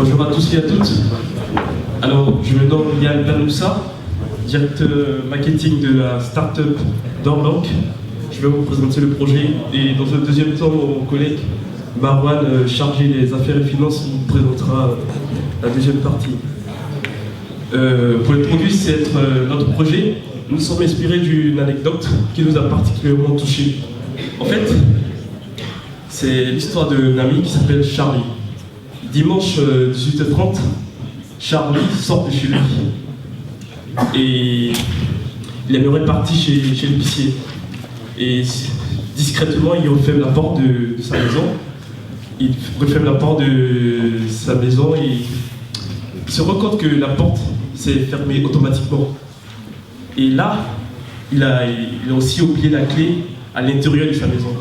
Bonjour à tous et à toutes. Alors, je me nomme Yann Danoussa, directeur marketing de la start-up Dorlock. Je vais vous présenter le projet et dans un deuxième temps, mon collègue Marwan, chargé des affaires et finances, vous présentera la deuxième partie. Pour introduire notre projet, nous sommes inspirés d'une anecdote qui nous a particulièrement touchés. En fait, c'est l'histoire d'un ami qui s'appelle Charlie. Dimanche 18h30, Charlie sort de chez lui et il aimerait partir chez l'épicier. Et discrètement, il referme la porte de sa maison. Il referme la porte de sa maison et il se rend compte que la porte s'est fermée automatiquement. Et là, il a aussi oublié la clé à l'intérieur de sa maison.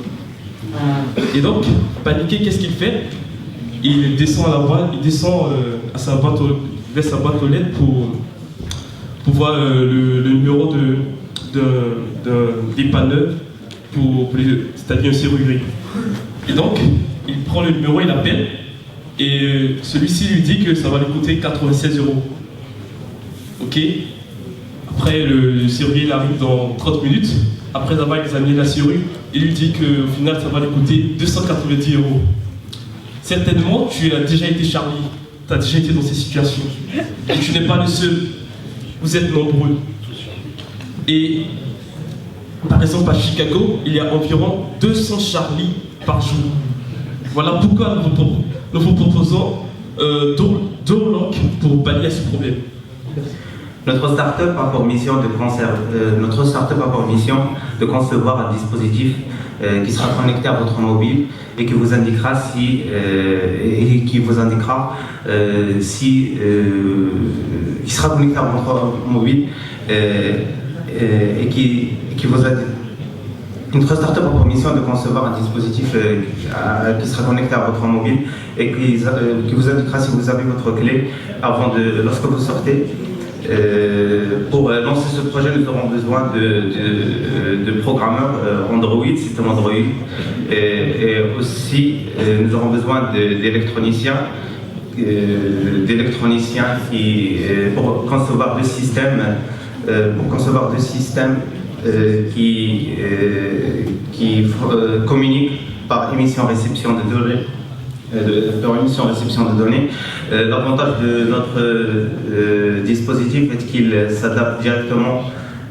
Et donc, paniqué, qu'est-ce qu'il fait? Il descend vers sa boîte aux lettres pour voir le numéro d'un dépanneur, c'est-à-dire un serrurier. Et donc, il prend le numéro, il appelle, et celui-ci lui dit que ça va lui coûter 96 €. Ok. Après, le serrurier arrive dans 30 minutes. Après avoir examiné la serrure, il lui dit qu'au final, ça va lui coûter 290 €. Certainement, tu as déjà été Charlie, tu as déjà été dans ces situations. Et tu n'es pas le seul, vous êtes nombreux. Et par exemple, à Chicago, il y a environ 200 Charlie par jour. Voilà pourquoi nous vous proposons Dorlock pour pallier à ce problème. Notre start-up a pour mission de concevoir un dispositif qui sera connecté à votre mobile et qui vous indiquera si qui sera connecté à votre mobile et qui vous a Notre start-up a pour mission de concevoir un dispositif qui sera connecté à votre mobile et qui vous indiquera si vous avez votre clé lorsque vous sortez. Pour lancer ce projet, nous aurons besoin de programmeurs Android, système Android, et aussi nous aurons besoin d'électroniciens pour concevoir deux systèmes, qui communiquent par émission-réception de données. L'avantage de notre dispositif est qu'il s'adapte directement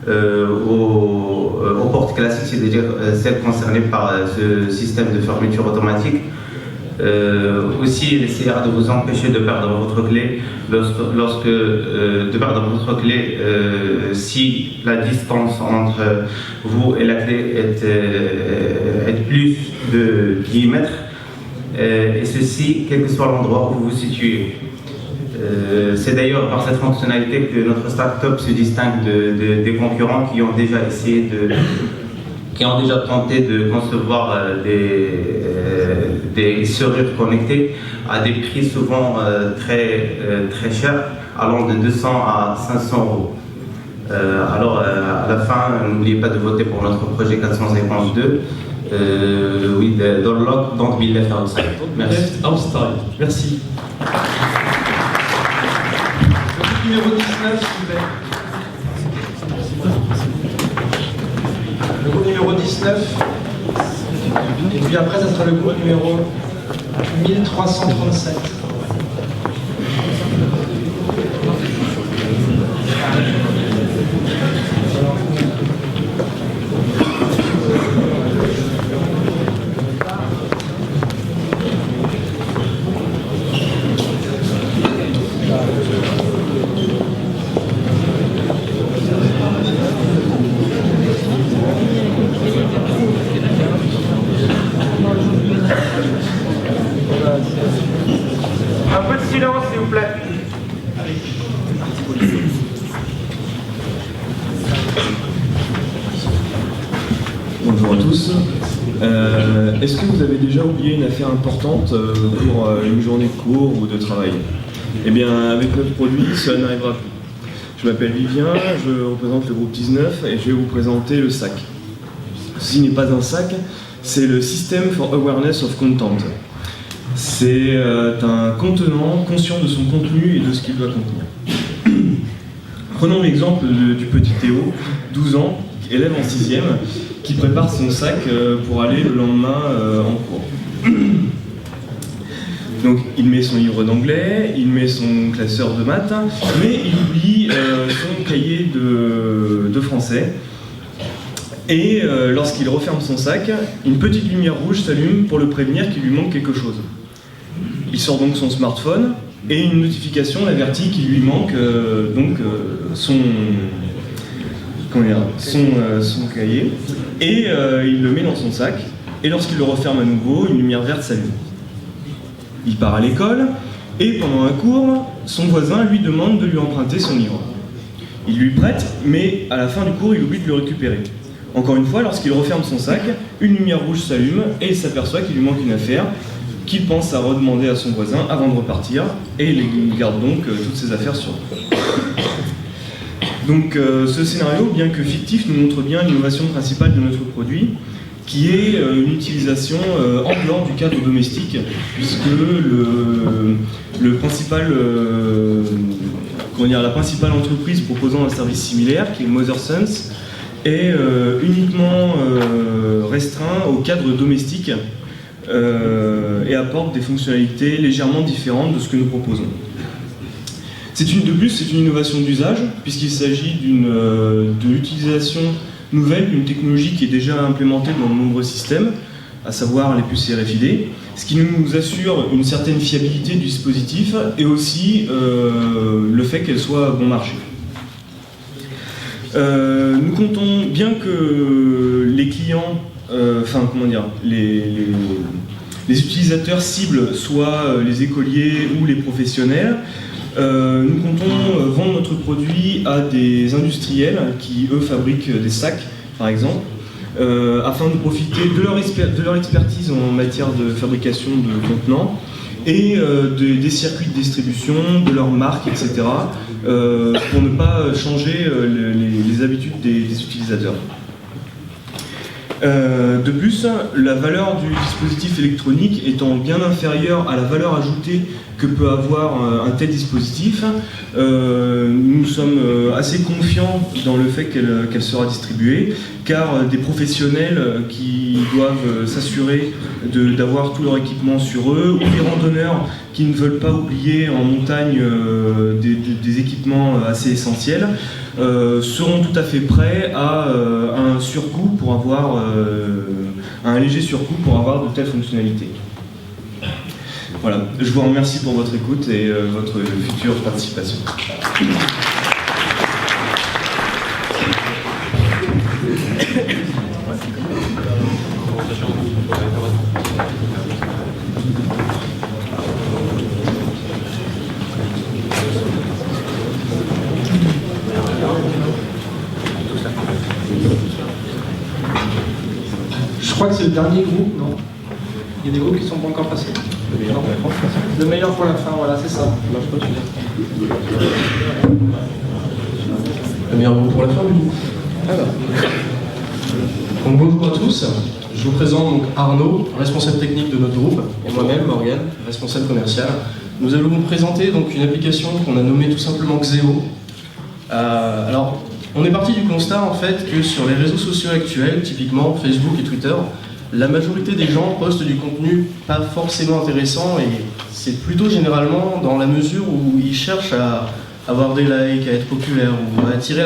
aux portes classiques, c'est-à-dire celles concernées par ce système de fermeture automatique. Aussi, il essaiera de vous empêcher de perdre votre clé si la distance entre vous et la clé est plus de 10 mètres. Et ceci, quel que soit l'endroit où vous vous situez. C'est d'ailleurs par cette fonctionnalité que notre start-up se distingue des concurrents qui ont déjà tenté de concevoir des serrures connectées à des prix souvent très chers, allant de 200 à 500 €. Alors, à la fin, n'oubliez pas de voter pour notre projet 452. Oui, Dorlock, don't be left outside. Merci. Left outside. Merci. Le numéro 19, s'il vous plaît. Le groupe numéro 19. Et puis après, ça sera le groupe numéro 1337. Bonjour à tous. Est-ce que vous avez déjà oublié une affaire importante pour une journée de cours ou de travail? Eh bien, avec notre produit, cela n'arrivera plus. Je m'appelle Vivien, je représente le groupe 19 et je vais vous présenter le SAC. Ceci n'est pas un SAC, c'est le System for Awareness of Content. C'est un contenant conscient de son contenu et de ce qu'il doit contenir. Prenons l'exemple du petit Théo, 12 ans, élève en 6e, qui prépare son sac pour aller le lendemain en cours. Donc il met son livre d'anglais, il met son classeur de maths, mais il oublie son cahier de français. Et lorsqu'il referme son sac, une petite lumière rouge s'allume pour le prévenir qu'il lui manque quelque chose. Il sort donc son smartphone et une notification l'avertit qu'il lui manque son cahier. Et il le met dans son sac. Et lorsqu'il le referme à nouveau, une lumière verte s'allume. Il part à l'école et pendant un cours, son voisin lui demande de lui emprunter son livre. Il lui prête, mais à la fin du cours, il oublie de le récupérer. Encore une fois, lorsqu'il referme son sac, une lumière rouge s'allume et il s'aperçoit qu'il lui manque une affaire qu'il pense à redemander à son voisin avant de repartir, et il garde donc toutes ses affaires sur lui. Donc ce scénario, bien que fictif, nous montre bien l'innovation principale de notre produit, qui est une utilisation en dehors du cadre domestique, puisque la principale entreprise proposant un service similaire, qui est Mother Sons, est uniquement restreint au cadre domestique et apporte des fonctionnalités légèrement différentes de ce que nous proposons. De plus, c'est une innovation d'usage, puisqu'il s'agit de l'utilisation nouvelle d'une technologie qui est déjà implémentée dans de nombreux systèmes, à savoir les puces RFID, ce qui nous assure une certaine fiabilité du dispositif et aussi le fait qu'elle soit bon marché. Nous comptons, bien que les clients, les utilisateurs cibles soient les écoliers ou les professionnels, nous comptons vendre notre produit à des industriels qui, eux, fabriquent des sacs, par exemple, afin de profiter de leur expertise en matière de fabrication de contenants et des circuits de distribution, de leur marque, etc., pour ne pas changer les habitudes des utilisateurs. De plus, la valeur du dispositif électronique étant bien inférieure à la valeur ajoutée que peut avoir un tel dispositif, nous sommes assez confiants dans le fait qu'elle sera distribuée, car des professionnels qui doivent s'assurer d'avoir tout leur équipement sur eux, ou des randonneurs qui ne veulent pas oublier en montagne des équipements assez essentiels, seront tout à fait prêts à un surcoût pour avoir un léger surcoût pour avoir de telles fonctionnalités. Voilà, je vous remercie pour votre écoute et votre future participation. Je crois que c'est le dernier groupe, non? Il y a des groupes qui ne sont pas encore passés. Le meilleur pour la fin, voilà, c'est ça. Le meilleur groupe pour la fin, du coup. Alors. Donc, bonjour à tous. Je vous présente donc Arnaud, responsable technique de notre groupe, et moi-même, Morgane, responsable commercial. Nous allons vous présenter donc une application qu'on a nommée tout simplement Xeo. Alors, on est parti du constat en fait que sur les réseaux sociaux actuels, typiquement Facebook et Twitter, la majorité des gens postent du contenu pas forcément intéressant, et c'est plutôt généralement dans la mesure où ils cherchent à avoir des likes, à être populaires ou à attirer